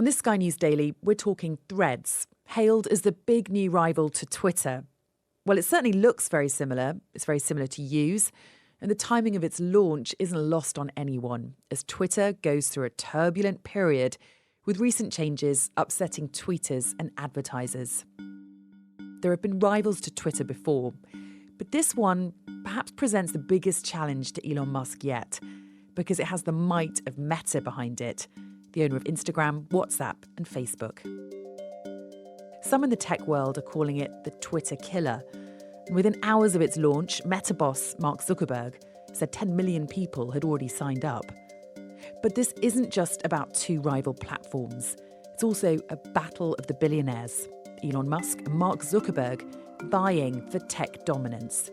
On this Sky News Daily, we're talking Threads, hailed as the big new rival to Twitter. Well, it certainly looks very similar. It's very similar to use. And the timing of its launch isn't lost on anyone, as Twitter goes through a turbulent period with recent changes upsetting tweeters and advertisers. There have been rivals to Twitter before, but this one perhaps presents the biggest challenge to Elon Musk yet, because it has the might of Meta behind it, the owner of Instagram, WhatsApp and Facebook. Some in the tech world are calling it the Twitter killer. And within hours of its launch, Meta boss Mark Zuckerberg said 10 million people had already signed up. But this isn't just about two rival platforms. It's also a battle of the billionaires, Elon Musk and Mark Zuckerberg, vying for tech dominance.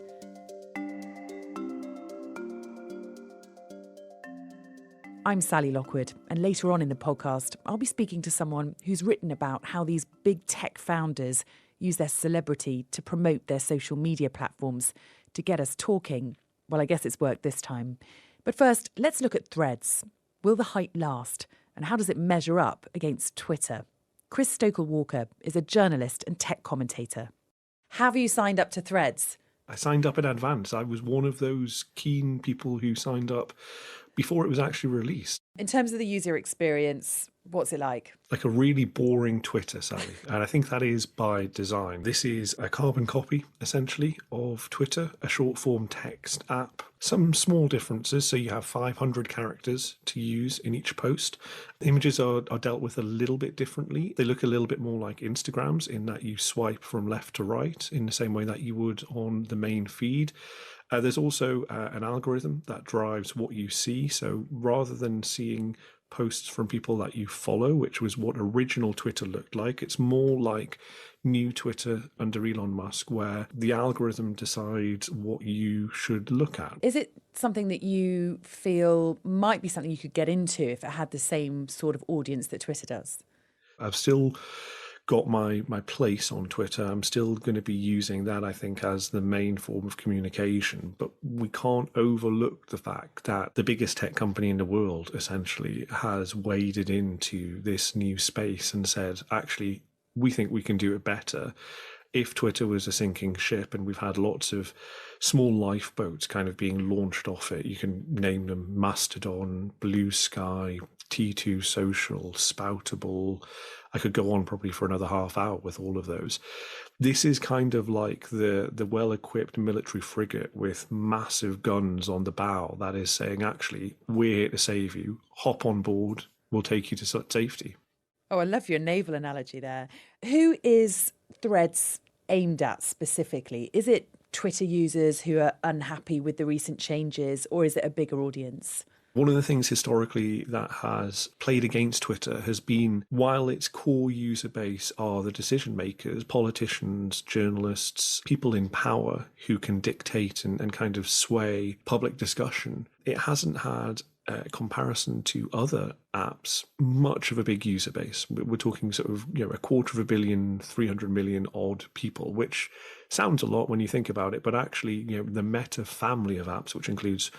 I'm Sally Lockwood, and later on in the podcast, I'll be speaking to someone who's written about how these big tech founders use their celebrity to promote their social media platforms to get us talking. Well, I guess it's worked this time. But first, let's look at Threads. Will the hype last? And how does it measure up against Twitter? Chris Stokel-Walker is a journalist and tech commentator. Have you signed up to Threads? I signed up in advance. I was one of those keen people who signed up before it was actually released. In terms of the user experience, what's it like? Like a really boring Twitter, Sally. And I think that is by design. This is a carbon copy, essentially, of Twitter, a short-form text app. Some small differences. So you have 500 characters to use in each post. Images are dealt with a little bit differently. They look a little bit more like Instagrams in that you swipe from left to right in the same way that you would on the main feed. There's also an algorithm that drives what you see. So rather than seeing posts from people that you follow, which was what original Twitter looked like, it's more like new Twitter under Elon Musk, where the algorithm decides what you should look at. Is it something that you feel might be something you could get into if it had the same sort of audience that Twitter does? I've still got my place on Twitter. I'm still going to be using that, I think, as the main form of communication. But we can't overlook the fact that the biggest tech company in the world essentially has waded into this new space and said, actually, we think we can do it better. If Twitter was a sinking ship, and we've had lots of small lifeboats kind of being launched off it, you can name them Mastodon, Blue Sky, T2 Social, Spoutable. I could go on probably for another half hour with all of those. This is kind of like the well-equipped military frigate with massive guns on the bow that is saying, actually, we're here to save you. Hop on board. We'll take you to safety. Oh, I love your naval analogy there. Who is Threads aimed at specifically? Is it Twitter users who are unhappy with the recent changes, or is it a bigger audience? One of the things historically that has played against Twitter has been, while its core user base are the decision makers, politicians, journalists, people in power who can dictate and kind of sway public discussion, it hasn't had comparison to other apps, much of a big user base. We're talking sort of, 250 million, 300 million odd people, which sounds a lot when you think about it, but actually, the Meta family of apps, which includes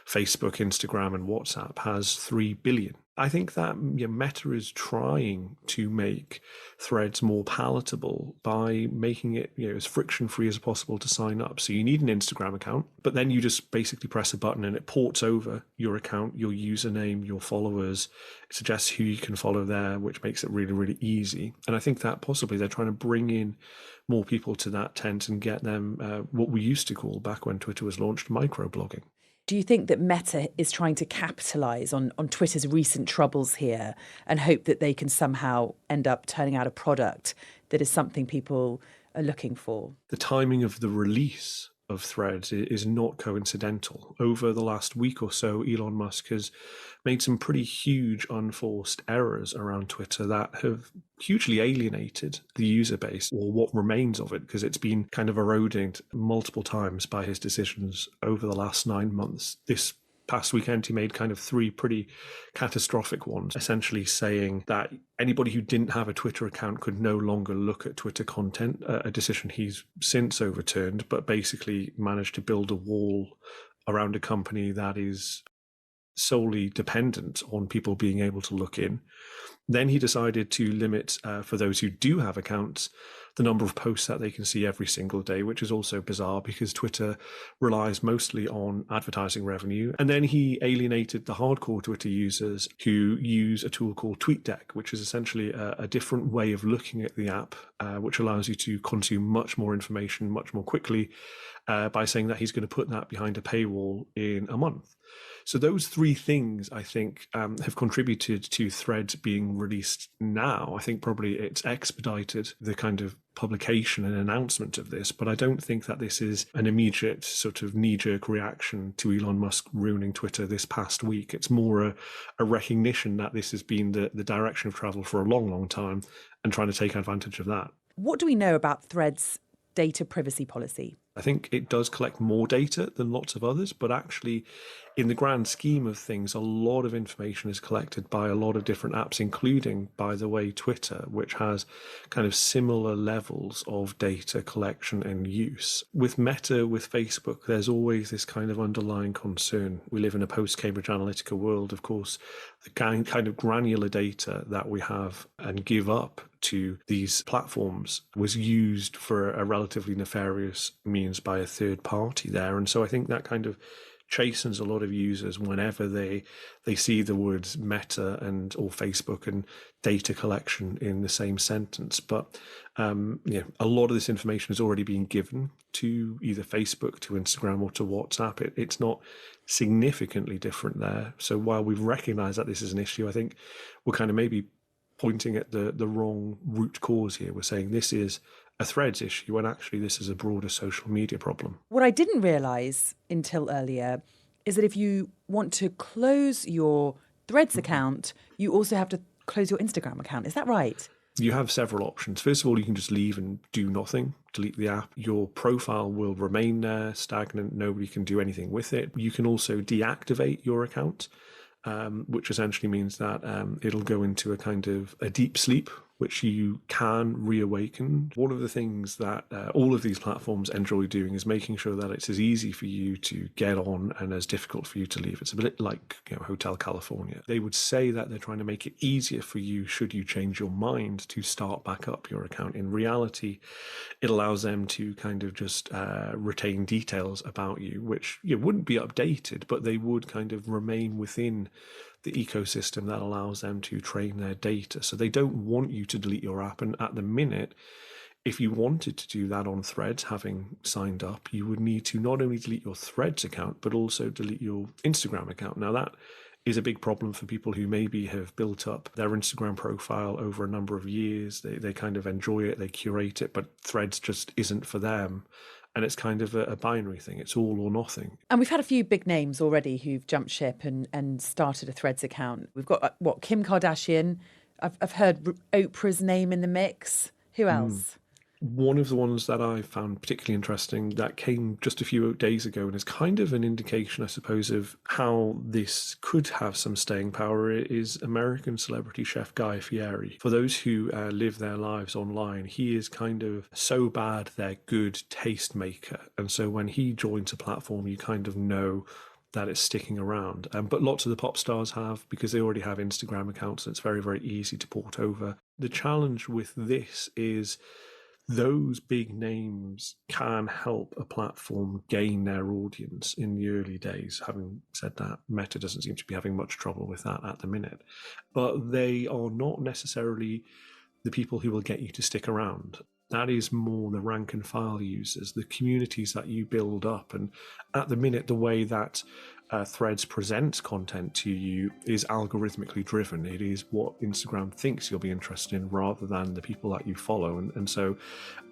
Facebook, Instagram, and WhatsApp, has 3 billion. I think that Meta is trying to make Threads more palatable by making it as friction-free as possible to sign up. So you need an Instagram account, but then you just basically press a button and it ports over your account, your username, your followers. It suggests who you can follow there, which makes it really, really easy. And I think that possibly they're trying to bring in more people to that tent and get them what we used to call, back when Twitter was launched, microblogging. Do you think that Meta is trying to capitalise on Twitter's recent troubles here and hope that they can somehow end up turning out a product that is something people are looking for? The timing of the release of Threads is not coincidental. Over the last week or so, Elon Musk has made some pretty huge unforced errors around Twitter that have hugely alienated the user base, or what remains of it, because it's been kind of eroded multiple times by his decisions over the last 9 months. This past weekend, he made kind of 3 pretty catastrophic ones, essentially saying that anybody who didn't have a Twitter account could no longer look at Twitter content, a decision he's since overturned, but basically managed to build a wall around a company that is solely dependent on people being able to look in. Then he decided to limit, for those who do have accounts, the number of posts that they can see every single day, which is also bizarre because Twitter relies mostly on advertising revenue. And then he alienated the hardcore Twitter users who use a tool called TweetDeck, which is essentially a different way of looking at the app, which allows you to consume much more information much more quickly, by saying that he's going to put that behind a paywall in a month. So those three things, I think, have contributed to Threads being released now. I think probably it's expedited the kind of publication and announcement of this, but I don't think that this is an immediate sort of knee-jerk reaction to Elon Musk ruining Twitter this past week. It's more a recognition that this has been the direction of travel for a long, long time and trying to take advantage of that. What do we know about Threads' data privacy policy? I think it does collect more data than lots of others, but actually, in the grand scheme of things, a lot of information is collected by a lot of different apps, including, by the way, Twitter, which has kind of similar levels of data collection and use. With Meta, with Facebook, there's always this kind of underlying concern. We live in a post-Cambridge Analytica world, of course. The kind of granular data that we have and give up to these platforms was used for a relatively nefarious means by a third party there. And so I think that kind of chastens a lot of users whenever they see the words Meta or Facebook and data collection in the same sentence. But a lot of this information is already being given to either Facebook, to Instagram, or to WhatsApp. It's not significantly different there. So while we've recognized that this is an issue, I think we're kind of maybe pointing at the wrong root cause here. We're saying this is a Threads issue when actually this is a broader social media problem. What I didn't realise until earlier is that if you want to close your Threads account, you also have to close your Instagram account. Is that right? You have several options. First of all, you can just leave and do nothing, delete the app. Your profile will remain there, stagnant. Nobody can do anything with it. You can also deactivate your account, which essentially means that it'll go into a kind of a deep sleep, which you can reawaken. One of the things that all of these platforms enjoy doing is making sure that it's as easy for you to get on and as difficult for you to leave. It's a bit like Hotel California. They would say that they're trying to make it easier for you should you change your mind to start back up your account. In reality, it allows them to kind of just retain details about you, which wouldn't be updated, but they would kind of remain within the ecosystem that allows them to train their data. So they don't want you to delete your app. And at the minute, if you wanted to do that on Threads, having signed up, you would need to not only delete your Threads account, but also delete your Instagram account. Now that is a big problem for people who maybe have built up their Instagram profile over a number of years. They kind of enjoy it, they curate it, but Threads just isn't for them. And it's kind of a binary thing. It's all or nothing. And we've had a few big names already who've jumped ship and started a Threads account. We've got, Kim Kardashian. I've heard Oprah's name in the mix. Who else? One of the ones that I found particularly interesting that came just a few days ago and is kind of an indication, I suppose, of how this could have some staying power is American celebrity chef Guy Fieri. For those who live their lives online, he is kind of so bad they're good tastemaker. And so when he joins a platform, you kind of know that it's sticking around. But lots of the pop stars have, because they already have Instagram accounts. And it's very, very easy to port over. The challenge with this is those big names can help a platform gain their audience in the early days. Having said that, Meta doesn't seem to be having much trouble with that at the minute. But they are not necessarily the people who will get you to stick around. That is more the rank and file users, the communities that you build up. And at the minute, the way that Threads presents content to you is algorithmically driven. It is what Instagram thinks you'll be interested in rather than the people that you follow. And so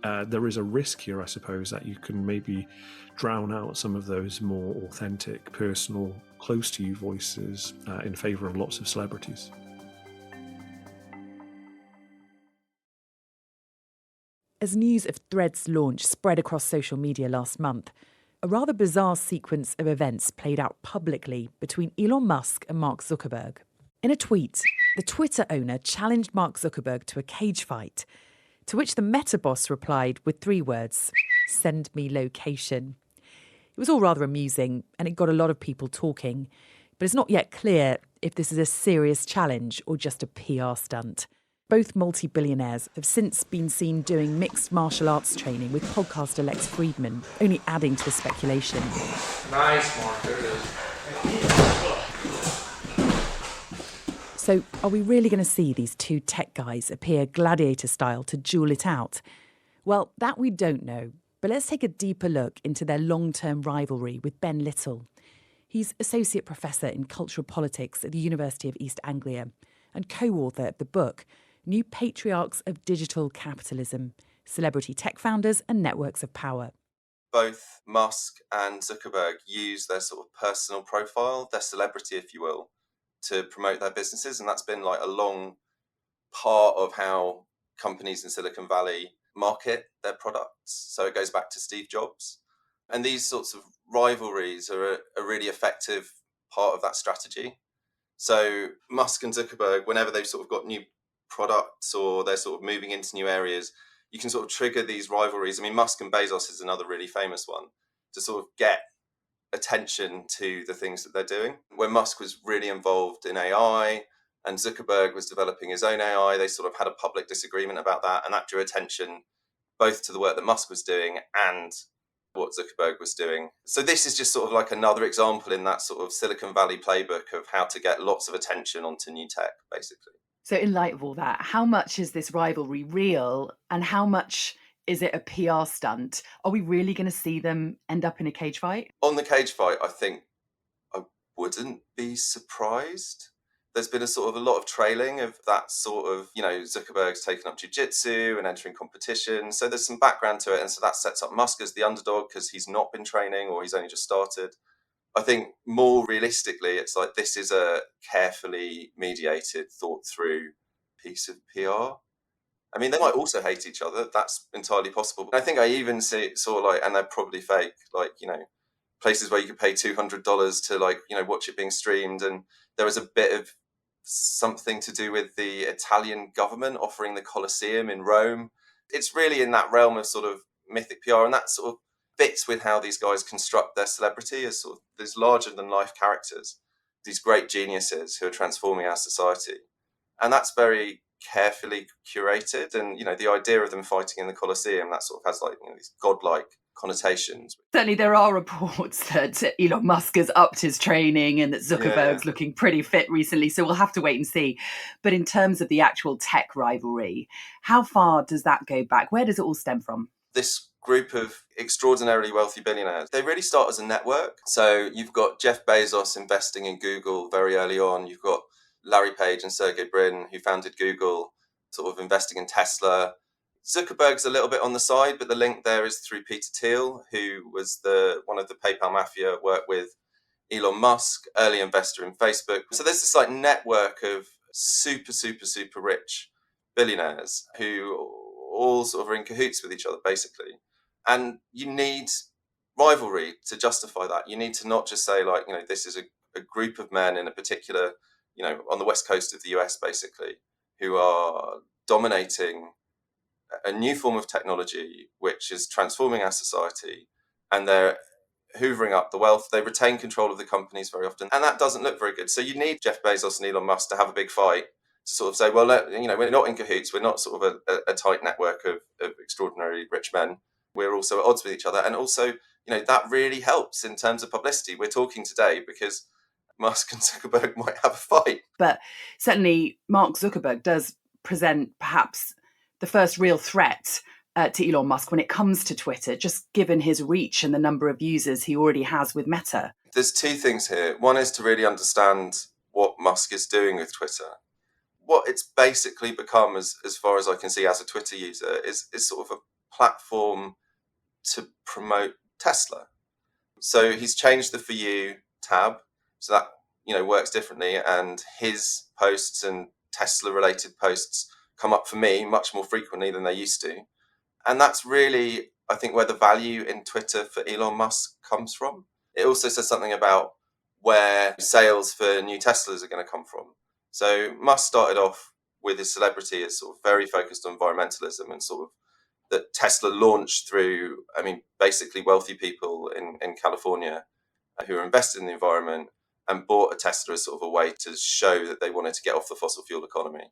there is a risk here, I suppose, that you can maybe drown out some of those more authentic, personal, close to you voices in favor of lots of celebrities. As news of Threads' launch spread across social media last month, a rather bizarre sequence of events played out publicly between Elon Musk and Mark Zuckerberg. In a tweet, the Twitter owner challenged Mark Zuckerberg to a cage fight, to which the Meta boss replied with 3 words: "Send me location." It was all rather amusing, and it got a lot of people talking. But it's not yet clear if this is a serious challenge or just a PR stunt. Both multi-billionaires have since been seen doing mixed martial arts training with podcaster Lex Friedman, only adding to the speculation. Nice, Mark. There it is. So are we really going to see these two tech guys appear gladiator style to duel it out? Well, that we don't know. But let's take a deeper look into their long-term rivalry with Ben Little. He's Associate Professor in Cultural Politics at the University of East Anglia and co-author of the book New Patriarchs of Digital Capitalism, Celebrity Tech Founders and Networks of Power. Both Musk and Zuckerberg use their sort of personal profile, their celebrity, if you will, to promote their businesses. And that's been like a long part of how companies in Silicon Valley market their products. So it goes back to Steve Jobs. And these sorts of rivalries are a really effective part of that strategy. So Musk and Zuckerberg, whenever they've sort of got new products or they're sort of moving into new areas, you can sort of trigger these rivalries. I mean, Musk and Bezos is another really famous one to sort of get attention to the things that they're doing. When Musk was really involved in AI and Zuckerberg was developing his own AI, they sort of had a public disagreement about that, and that drew attention both to the work that Musk was doing and what Zuckerberg was doing. So this is just sort of like another example in that sort of Silicon Valley playbook of how to get lots of attention onto new tech, basically. So in light of all that, how much is this rivalry real and how much is it a PR stunt? Are we really going to see them end up in a cage fight? On the cage fight, I think I wouldn't be surprised. There's been a lot of trailing of that sort of, Zuckerberg's taken up jiu-jitsu and entering competition. So there's some background to it. And so that sets up Musk as the underdog because he's not been training or he's only just started. I think more realistically, it's like this is a carefully mediated, thought through piece of PR. I mean, they might also hate each other. That's entirely possible. I think I even see it sort of like, and they're probably fake, places where you could pay $200 to watch it being streamed. And there was a bit of something to do with the Italian government offering the Colosseum in Rome. It's really in that realm of sort of mythic PR, and that sort of fits with how these guys construct their celebrity as sort of these larger than life characters, these great geniuses who are transforming our society. And that's very carefully curated. And, the idea of them fighting in the Colosseum, that sort of has these godlike connotations. Certainly there are reports that Elon Musk has upped his training and that Zuckerberg's looking pretty fit recently. So we'll have to wait and see. But in terms of the actual tech rivalry, how far does that go back? Where does it all stem from? This group of extraordinarily wealthy billionaires, they really start as a network. So you've got Jeff Bezos investing in Google very early on. You've got Larry Page and Sergey Brin, who founded Google, sort of investing in Tesla. Zuckerberg's a little bit on the side, but the link there is through Peter Thiel, who was one of the PayPal mafia, worked with Elon Musk, early investor in Facebook. So there's this network of super, super, super rich billionaires who all sort of are in cahoots with each other, basically. And you need rivalry to justify that. You need to not just say this is a group of men in a particular, on the west coast of the US, basically, who are dominating a new form of technology, which is transforming our society, and they're hoovering up the wealth. They retain control of the companies very often, and that doesn't look very good. So you need Jeff Bezos and Elon Musk to have a big fight to sort of say, well, we're not in cahoots. We're not sort of a tight network of extraordinarily rich men. We're also at odds with each other. And also, that really helps in terms of publicity. We're talking today because Musk and Zuckerberg might have a fight. But certainly Mark Zuckerberg does present perhaps the first real threat to Elon Musk when it comes to Twitter, just given his reach and the number of users he already has with Meta. There's two things here. One is to really understand what Musk is doing with Twitter. What it's basically become, as far as I can see as a Twitter user, is sort of a platform to promote Tesla. So he's changed the For You tab, so that works differently, and his posts and Tesla-related posts come up for me much more frequently than they used to. And that's really, I think, where the value in Twitter for Elon Musk comes from. It also says something about where sales for new Teslas are going to come from. So Musk started off with his celebrity as sort of very focused on environmentalism, and sort of that Tesla launched through, basically wealthy people in California who are invested in the environment. and bought a Tesla as sort of a way to show that they wanted to get off the fossil fuel economy.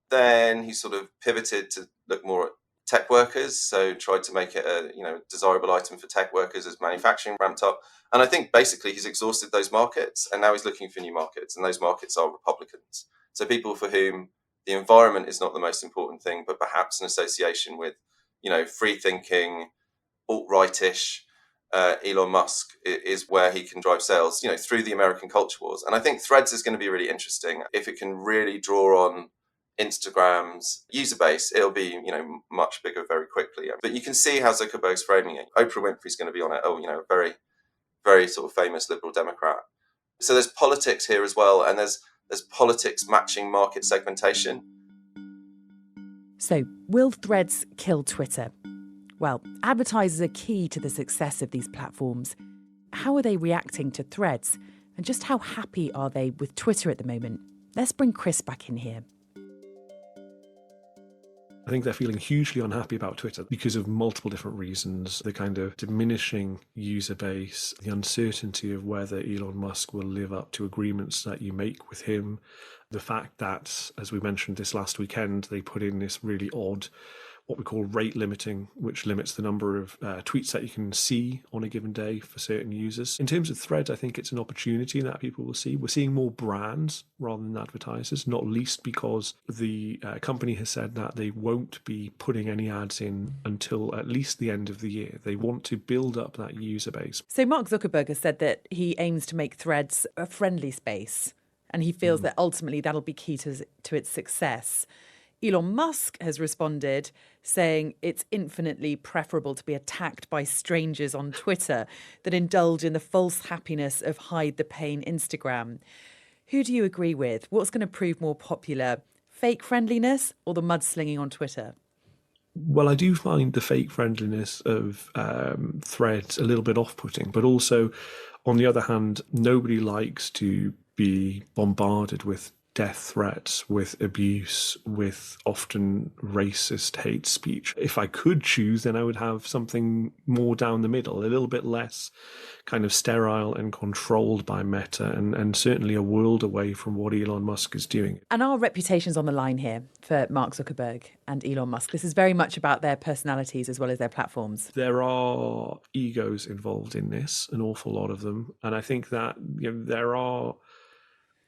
Then he sort of pivoted to look more at tech workers, so tried to make it a desirable item for tech workers as manufacturing ramped up. And I think basically he's exhausted those markets, and now he's looking for new markets, and those markets are Republicans. So people for whom the environment is not the most important thing, but perhaps an association with, free thinking, alt-rightish, Elon Musk is where he can drive sales, through the American culture wars. And I think Threads is going to be really interesting. If it can really draw on Instagram's user base, it'll be, much bigger very quickly. But you can see how Zuckerberg's framing it. Oprah Winfrey's going to be on it. A very, very sort of famous liberal Democrat. So there's politics here as well. And there's politics matching market segmentation. So will Threads kill Twitter? Well, advertisers are key to the success of these platforms. How are they reacting to Threads? And just how happy are they with Twitter at the moment? Let's bring Chris back in here. I think they're feeling hugely unhappy about Twitter because of multiple different reasons. The kind of diminishing user base, the uncertainty of whether Elon Musk will live up to agreements that you make with him, the fact that, as we mentioned this last weekend, they put in this really odd, what we call rate limiting, which limits the number of tweets that you can see on a given day for certain users. In terms of Threads, I think it's an opportunity that people will see. We're seeing more brands rather than advertisers, not least because the company has said that they won't be putting any ads in until at least the end of the year. They want to build up that user base. So Mark Zuckerberg has said that he aims to make Threads a friendly space, and he feels that ultimately that'll be key to its success. Elon Musk has responded saying it's infinitely preferable to be attacked by strangers on Twitter than indulge in the false happiness of hide the pain Instagram. Who do you agree with? What's going to prove more popular, fake friendliness or the mudslinging on Twitter? Well, I do find the fake friendliness of Threads a little bit off-putting, but also, on the other hand, nobody likes to be bombarded with death threats, with abuse, with often racist hate speech. If I could choose, then I would have something more down the middle, a little bit less kind of sterile and controlled by Meta, and certainly a world away from what Elon Musk is doing. And our reputation's on the line here for Mark Zuckerberg and Elon Musk. This is very much about their personalities as well as their platforms. There are egos involved in this, an awful lot of them. And I think that there are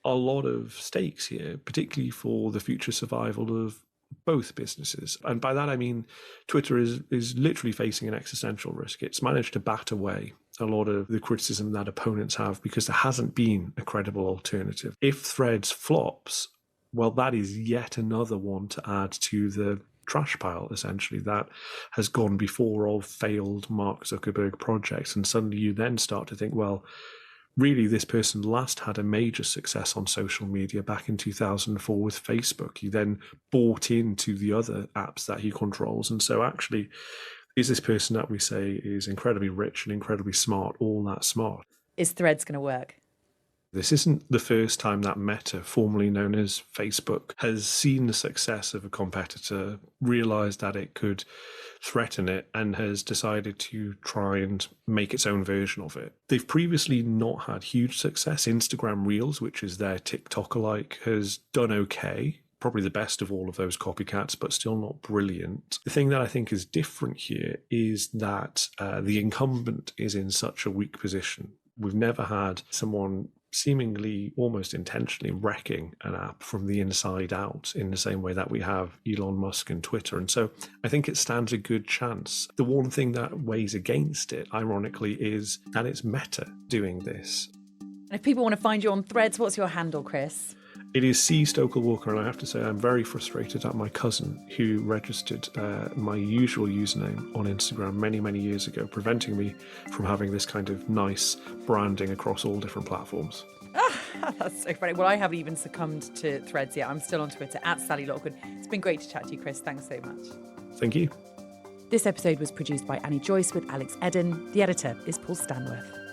a lot of stakes here, particularly for the future survival of both businesses. And by that, I mean, Twitter is literally facing an existential risk. It's managed to bat away a lot of the criticism that opponents have because there hasn't been a credible alternative. If Threads flops, well, that is yet another one to add to the trash pile, essentially, that has gone before of failed Mark Zuckerberg projects. And suddenly you then start to think, well, really, this person last had a major success on social media back in 2004 with Facebook. He then bought into the other apps that he controls. And so actually, is this person that we say is incredibly rich and incredibly smart, all that smart? Is Threads going to work? This isn't the first time that Meta, formerly known as Facebook, has seen the success of a competitor, realised that it could threaten it, and has decided to try and make its own version of it. They've previously not had huge success. Instagram Reels, which is their TikTok-alike, has done okay. Probably the best of all of those copycats, but still not brilliant. The thing that I think is different here is that the incumbent is in such a weak position. We've never had someone seemingly almost intentionally wrecking an app from the inside out in the same way that we have Elon Musk and Twitter. And so I think it stands a good chance. The one thing that weighs against it, ironically, is that it's Meta doing this. And if people want to find you on Threads, what's your handle, Chris? It is C. Stokel-Walker, and I have to say I'm very frustrated at my cousin who registered my usual username on Instagram many, many years ago, preventing me from having this kind of nice branding across all different platforms. That's so funny. Well, I haven't even succumbed to Threads yet. I'm still on Twitter, @Sally Lockwood. It's been great to chat to you, Chris. Thanks so much. Thank you. This episode was produced by Annie Joyce with Alex Eden. The editor is Paul Stanworth.